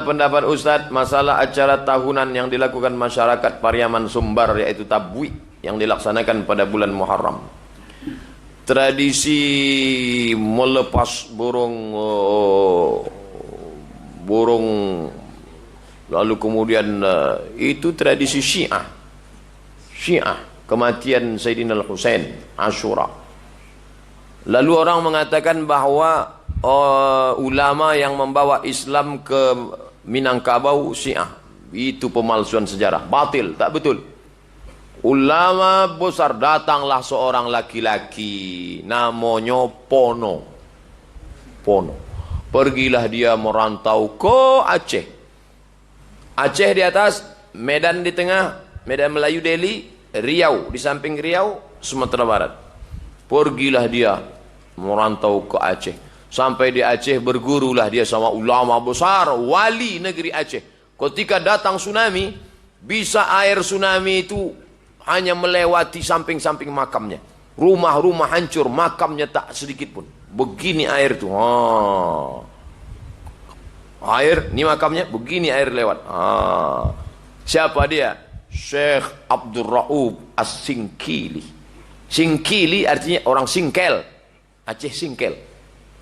Pendapat Ustadz masalah acara tahunan yang dilakukan masyarakat Pariaman Sumbar, yaitu tabwi yang dilaksanakan pada bulan Muharram. Tradisi melepas burung lalu kemudian itu tradisi Syiah kematian Sayyidina Al-Husain Ashura. Lalu orang mengatakan bahwa ulama yang membawa Islam ke Minangkabau Syiah, itu pemalsuan sejarah, batil, tak betul. Ulama besar, datanglah seorang laki-laki namanya Pono. Pergilah dia merantau ke Aceh. Aceh di atas, Medan di tengah, Medan Melayu Delhi, Riau di samping Riau, Sumatera Barat. Pergilah dia merantau ke Aceh. Sampai di Aceh bergurulah dia sama ulama besar, wali negeri Aceh. Ketika datang tsunami, bisa air tsunami itu hanya melewati samping-samping makamnya. Rumah-rumah hancur, makamnya tak sedikit pun. Begini air itu. Air, ini makamnya, begini air lewat. Siapa dia? Syekh Abdul Raub As-Singkili. Singkili artinya orang singkel. Aceh singkel.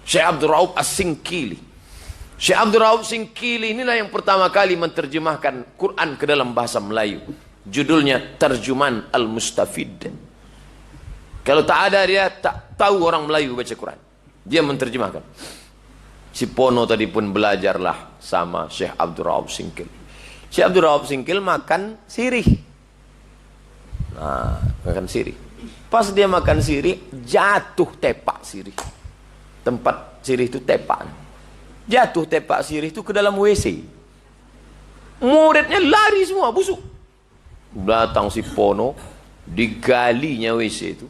Syekh Abdul Raub As-Singkili. Syekh Abdul Raub Singkili inilah yang pertama kali menerjemahkan Quran ke dalam bahasa Melayu. Judulnya Terjuman Al-Mustafid. Kalau tak ada dia, tak tahu orang Melayu baca Quran. Dia menerjemahkan. Si Pono tadi pun belajarlah sama Syekh Abdul Raub Singkil. Syekh Abdul Raub Singkil makan sirih. Makan sirih. Pas dia makan sirih, jatuh tepak sirih. Tempat sirih itu tepak. Jatuh tepak sirih itu ke dalam WC. Muridnya lari semua, busuk. Datang si Pono, digalinya WC itu,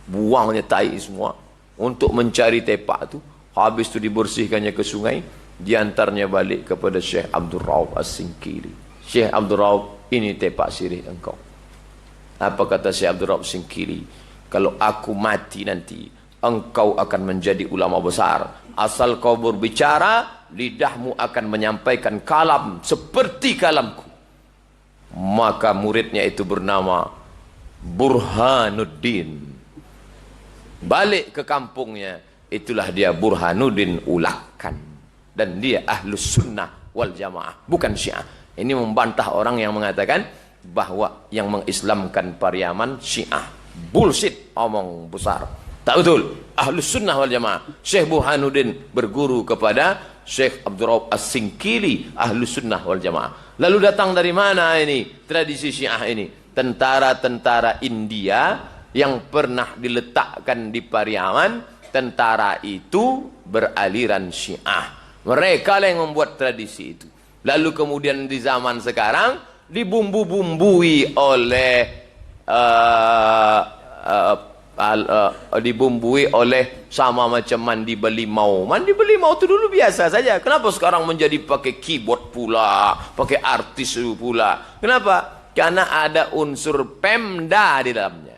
buangnya tai semua untuk mencari tepak itu. Habis itu dibersihkannya ke sungai, diantarnya balik kepada Syekh Abdul Raub As-Singkili. Syekh Abdul Raub, ini tepak sirih engkau. Apa kata Syekh Abdul Raub Singkili? Kalau aku mati nanti, engkau akan menjadi ulama besar. Asal kau berbicara, lidahmu akan menyampaikan kalam seperti kalamku. Maka muridnya itu bernama Burhanuddin. Balik ke kampungnya, itulah dia Burhanuddin Ulakan. Dan dia Ahlus Sunnah wal Jamaah, bukan Syiah. Ini membantah orang yang mengatakan bahwa yang mengislamkan Pariaman Syiah. Bullshit, omong besar. Tak betul. Ahlus Sunnah wal Jamaah. Syekh Burhanuddin berguru kepada Syekh Abdul Raub As-Singkili, Ahlus Sunnah wal Jamaah. Lalu datang dari mana ini tradisi Syiah ini? Tentara-tentara India yang pernah diletakkan di Pariaman, tentara itu beraliran Syiah. Mereka lah yang membuat tradisi itu. Lalu kemudian di zaman sekarang dibumbu-bumbui oleh sama macam mandi belimau. Mandi belimau itu dulu biasa saja. Kenapa sekarang menjadi pakai keyboard pula, pakai artis pula? Kenapa? Karena ada unsur Pemda di dalamnya.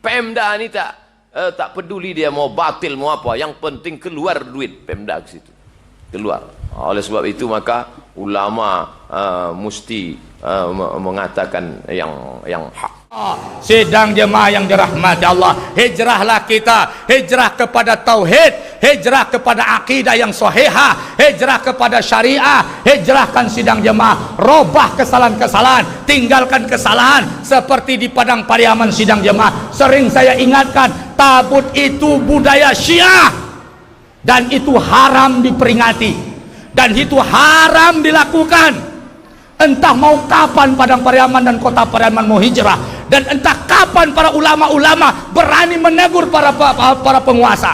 Pemda ini tak peduli dia mau batil mau apa, yang penting keluar duit Pemda ke situ. Keluar. Oleh sebab itu maka ulama mesti mengatakan yang hak. Sidang jemaah yang dirahmati Allah, hijrahlah kita, hijrah kepada tauhid, hijrah kepada akidah yang sahihah, hijrah kepada syariah. Hijrahkan sidang jemaah, robah kesalahan-kesalahan, tinggalkan kesalahan. Seperti di Padang Pariaman sidang jemaah, sering saya ingatkan, tabut itu budaya Syiah dan itu haram diperingati dan itu haram dilakukan. Entah mau kapan Padang Pariaman dan Kota Pariaman mau hijrah, dan entah kapan para ulama-ulama berani menegur para penguasa.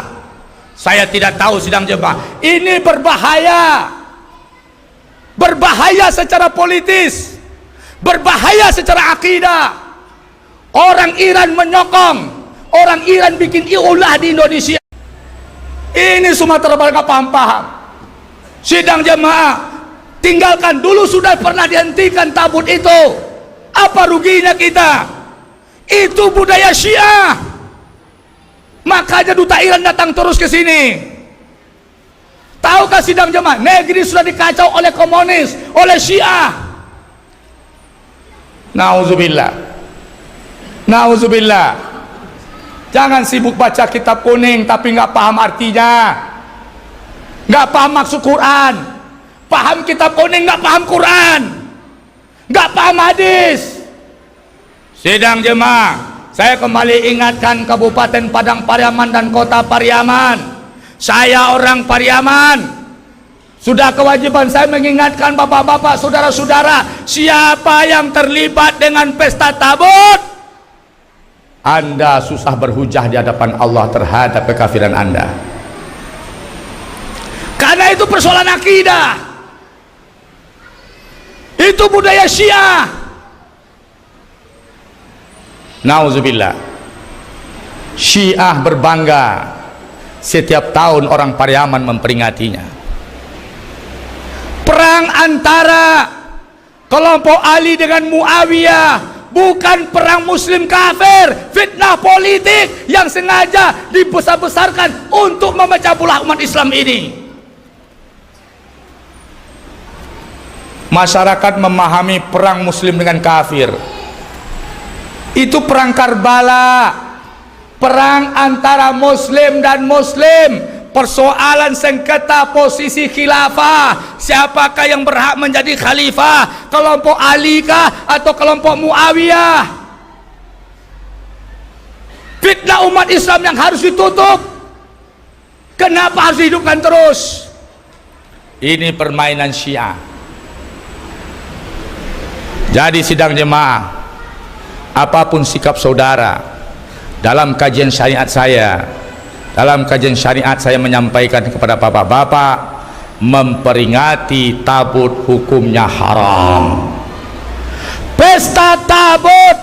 Saya tidak tahu sidang jemaah. Ini berbahaya. Berbahaya secara politis, berbahaya secara akidah. Orang Iran menyokong, orang Iran bikin ulah di Indonesia. Ini Sumatera Barat nggak paham. Sidang jemaah, tinggalkan dulu, sudah pernah dihentikan tabut itu. Apa ruginya kita? Itu budaya Syiah. Makanya duta Iran datang terus ke sini. Tahukah sidang jemaah, negeri sudah dikacau oleh komunis, oleh Syiah. Nauzubillah. Nauzubillah. Jangan sibuk baca kitab kuning tapi nggak paham artinya, nggak paham maksud Quran. Paham kitab kuning nggak paham Quran, nggak paham hadis. Sidang jemaah, saya kembali ingatkan Kabupaten Padang Pariaman dan Kota Pariaman. Saya orang Pariaman. Sudah kewajiban saya mengingatkan bapak-bapak, saudara-saudara, siapa yang terlibat dengan pesta tabut, Anda susah berhujah di hadapan Allah terhadap kekafiran Anda. Karena itu persoalan akidah. Itu budaya Syiah. Nauzubillah. Syiah berbangga setiap tahun orang Pariaman memperingatinya. Perang antara kelompok Ali dengan Muawiyah bukan perang muslim kafir, fitnah politik yang sengaja dibesar-besarkan untuk memecah belah umat Islam ini. Masyarakat memahami perang muslim dengan kafir itu perang Karbala, perang antara muslim dan muslim, persoalan sengketa posisi khilafah, siapakah yang berhak menjadi khalifah, kelompok Ali kah atau kelompok Muawiyah. Fitnah umat Islam yang harus ditutup, kenapa harus dihidupkan terus? Ini permainan Syiah. Jadi sidang jemaah, apapun sikap saudara, dalam kajian syariat saya menyampaikan kepada bapak-bapak, memperingati tabut hukumnya haram. Pesta tabut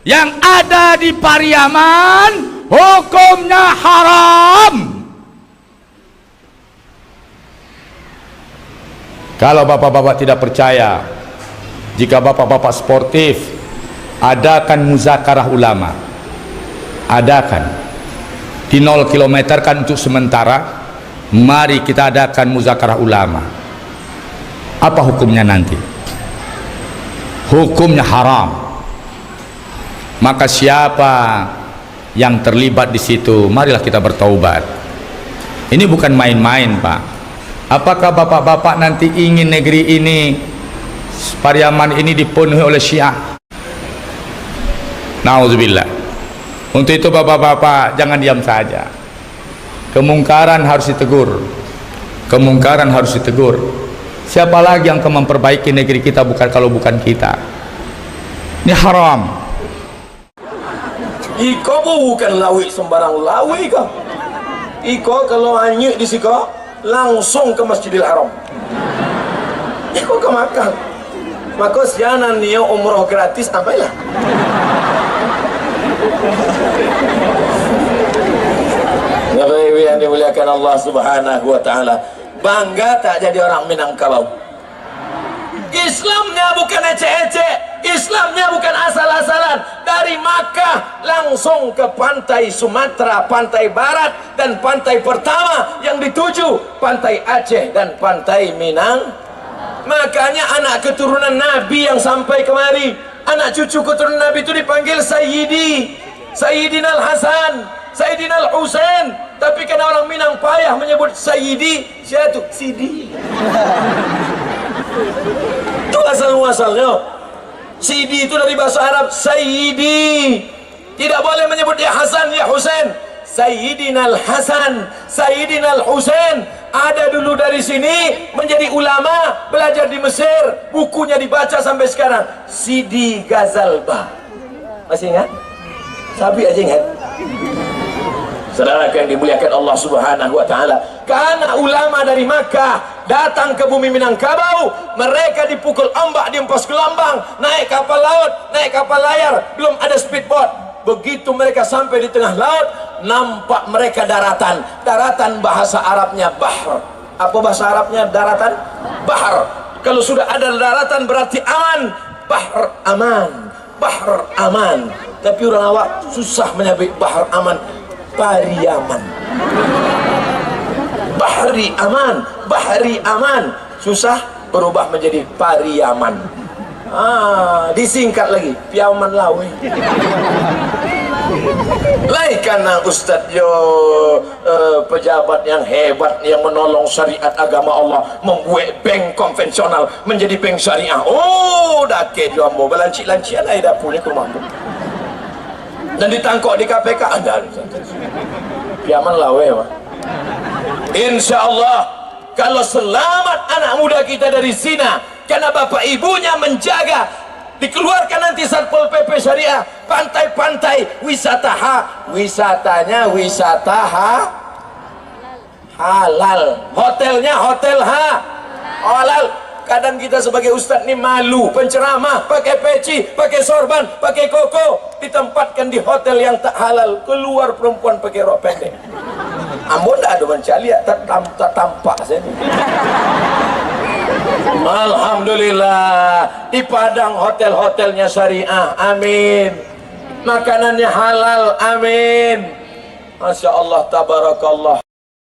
yang ada di Pariaman hukumnya haram. Kalau bapak-bapak tidak percaya, jika bapak-bapak sportif, adakan muzakarah ulama, adakan di 0 km kan untuk sementara. Mari kita adakan muzakarah ulama. Apa hukumnya nanti? Hukumnya haram. Maka siapa yang terlibat di situ, marilah kita bertaubat. Ini bukan main-main, Pak. Apakah bapak-bapak nanti ingin negeri ini, Pariaman ini dipenuhi oleh Syiah? Nauzubillah. Untuk itu bapak-bapak jangan diam saja. Kemungkaran harus ditegur. Kemungkaran harus ditegur. Siapa lagi yang akan memperbaiki negeri kita kalau bukan kita? Ini haram. Iko bukan lawi sembarang lawi kau. Iko kalau hanyut di siko langsung ke Masjidil Haram. Iko ke Makkah. Maka sianan dia umroh gratis apa ya? Nabi yang dimuliakan Allah Subhanahu wa taala, bangga tak jadi orang Minangkabau. Islamnya bukan ecek-ecek, Islamnya bukan asal-asalan. Dari Makkah langsung ke pantai Sumatera, pantai barat, dan pantai pertama yang dituju pantai Aceh dan pantai Minang. Makanya anak keturunan Nabi yang sampai kemari, anak cucu keturunan Nabi itu dipanggil Sayyidi, Sayyidina Al-Hasan, Sayyidina Al-Husain. Tapi karena orang Minang payah menyebut Sayyidi, siapa itu? Sidi. Itu asal-muasalnya. Sidi itu dari bahasa Arab Sayyidi. Tidak boleh menyebut ya Hasan, ya Husain. Sayyidina Al-Hasan, Sayyidina Al-Husain ada dulu dari sini, menjadi ulama, belajar di Mesir, bukunya dibaca sampai sekarang. Sidi Ghazalbah. Masih ingat? Sabi aja ingat. Saudara yang dimuliakan Allah Subhanahu wa taala, karena ulama dari Makkah datang ke bumi Minangkabau, mereka dipukul ombak, dihempas gelombang, naik kapal laut, naik kapal layar, belum ada speedboat. Begitu mereka sampai di tengah laut, nampak mereka daratan. Daratan bahasa Arabnya bahr. Apa bahasa Arabnya daratan? Bahr. Kalau sudah ada daratan berarti aman. Bahr aman, bahr aman. Tapi orang awak susah menyebut bahr aman. Pariaman. bahri aman, bahri aman, susah berubah menjadi pariaman. Disingkat lagi piaman lawe. Lai karena Ustadz pejabat yang hebat yang menolong syariat agama Allah membuat bank konvensional menjadi bank syariah. Oh, dah ke jual mau belanci-lancian ai dah punya ke mampu. Dan ditangkap di KPK ada. Piaman lawe mah. Insyaallah kalau selamat anak muda kita dari zina karena bapak ibunya menjaga, dikeluarkan nanti Satpol PP Syariah, pantai-pantai wisatanya wisata halal, hotelnya hotel halal. Kadang kita sebagai ustadz ini malu penceramah pakai peci, pakai sorban, pakai koko, ditempatkan di hotel yang tak halal, keluar perempuan pakai rok pendek. Ambon dah ada mencali tak tampak saya. Alhamdulillah di Padang hotel-hotelnya syariah, amin. Makanannya halal, amin. Masya Allah, tabarakallah.